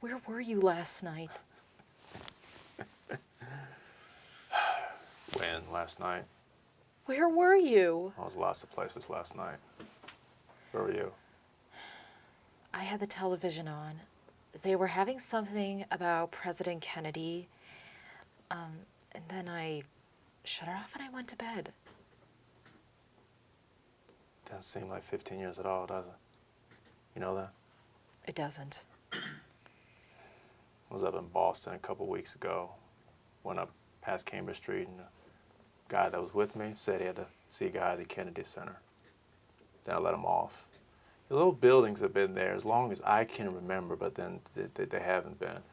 Where were you last night? When last night? Where were you? I was lots of places last night. Where were you? I had the television on. They were having something about President Kennedy. And then I shut it off and I went to bed. Doesn't seem like 15 years at all, does it? You know that? It doesn't. I was up in Boston a couple weeks ago. Went up past Cambridge Street, and the guy that was with me said he had to see a guy at the Kennedy Center. Then I let him off. The little buildings have been there as long as I can remember, but then they haven't been.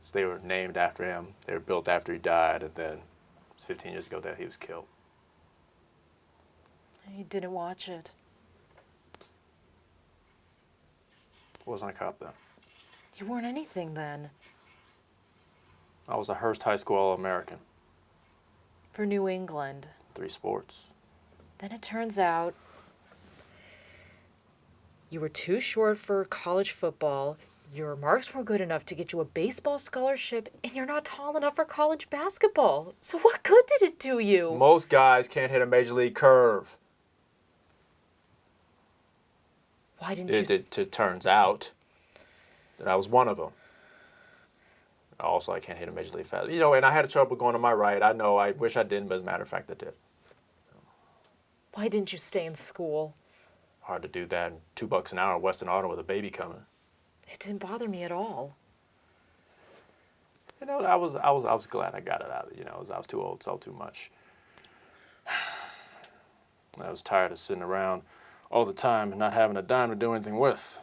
So they were named after him. They were built after he died, and then it was 15 years ago that he was killed. You didn't watch it. Wasn't a cop then. You weren't anything then. I was a Hearst High School All-American. For New England. 3 sports. Then it turns out you were too short for college football, your marks weren't good enough to get you a baseball scholarship, and you're not tall enough for college basketball. So what good did it do you? Most guys can't hit a major league curve. Why didn't you... It turns out that I was one of them. Also, I can't hit a major league fast. You know, and I had trouble going to my right. I know, I wish I didn't, but as a matter of fact, I did. Why didn't you stay in school? Hard to do that. $2 an hour, Western Auto with a baby coming. It didn't bother me at all. You know, I was glad I got it out. You know, I was too old, so too much. I was tired of sitting around all the time and not having a dime to do anything with.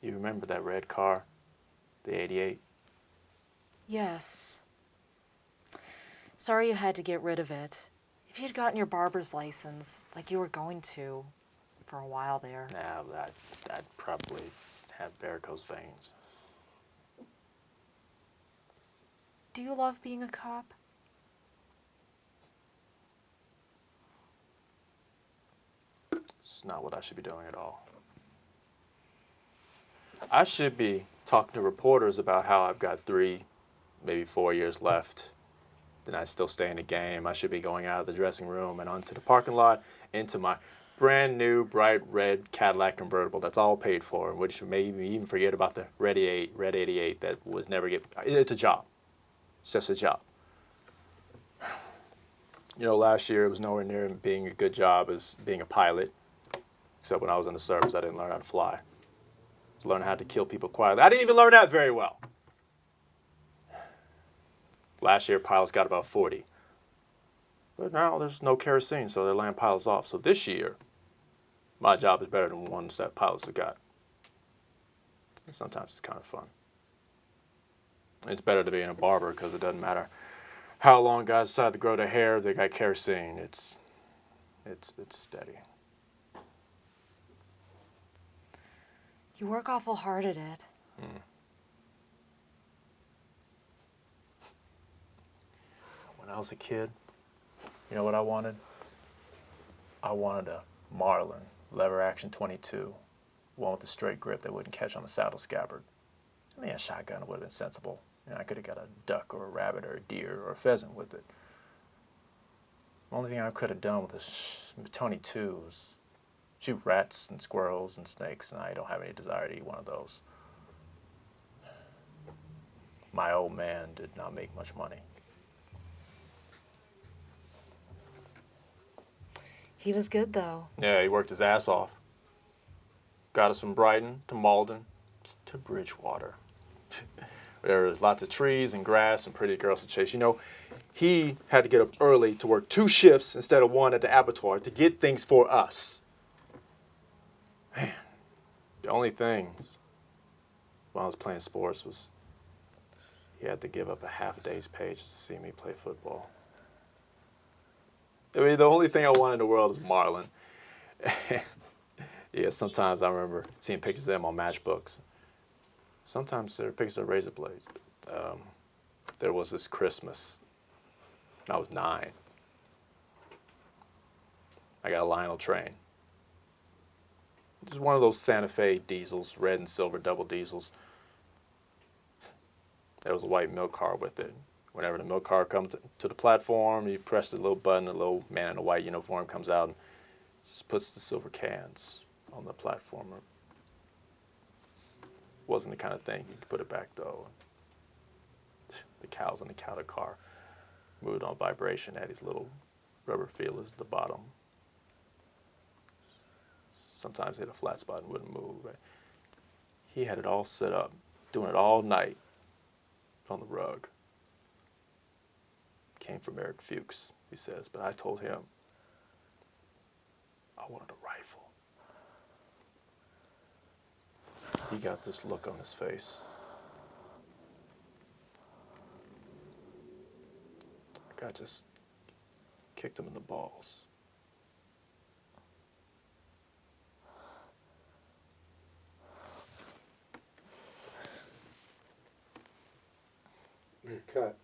You remember that red car, the 88? Yes. Sorry you had to get rid of it. If you'd gotten your barber's license, like you were going to, for a while there. Nah, I'd probably have varicose veins. Do you love being a cop? It's not what I should be doing at all. I should be talking to reporters about how I've got 3, maybe 4 years left. Then I still stay in the game. I should be going out of the dressing room and onto the parking lot into my brand new bright red Cadillac convertible that's all paid for, which made me even forget about the red 88 that would never get. It's a job. It's just a job. You know, last year it was nowhere near being a good job as being a pilot. Except when I was in the service, I didn't learn how to fly. I was learning how to kill people quietly. I didn't even learn that very well. Last year, pilots got about 40. But now there's no kerosene, so they're laying pilots off. So this year, my job is better than ones that pilots have got. And sometimes it's kind of fun. It's better to be in a barber because it doesn't matter how long guys decide to grow their hair. If they got kerosene. It's steady. You work awful hard at it. When I was a kid, you know what I wanted? I wanted a Marlin lever action 22, one with a straight grip that wouldn't catch on the saddle scabbard. I mean, a shotgun would have been sensible. You know, I could have got a duck or a rabbit or a deer or a pheasant with it. The only thing I could have done with this 22 was shoot rats and squirrels and snakes, and I don't have any desire to eat one of those. My old man did not make much money. He was good, though. Yeah, he worked his ass off. Got us from Brighton to Malden to Bridgewater. There was lots of trees and grass and pretty girls to chase. You know, he had to get up early to work 2 shifts instead of 1 at the abattoir to get things for us. Man, the only thing when I was playing sports was he had to give up a half a day's pay just to see me play football. I mean, the only thing I want in the world is Marlin. Yeah, sometimes I remember seeing pictures of them on matchbooks. Sometimes there are pictures of razor blades. There was this Christmas, and I was 9. I got a Lionel train. Just one of those Santa Fe diesels, red and silver double diesels. There was a white milk car with it. Whenever the milk car comes to the platform, you press the little button, a little man in a white uniform comes out and just puts the silver cans on the platform. Wasn't the kind of thing you could put it back though. The cows in the cow car moved on vibration, had these little rubber feelers at the bottom. Sometimes it hit a flat spot and wouldn't move. Right? He had it all set up, doing it all night on the rug. Came from Eric Fuchs, he says, but I told him I wanted a rifle. He got this look on his face. I just kicked him in the balls. Cut.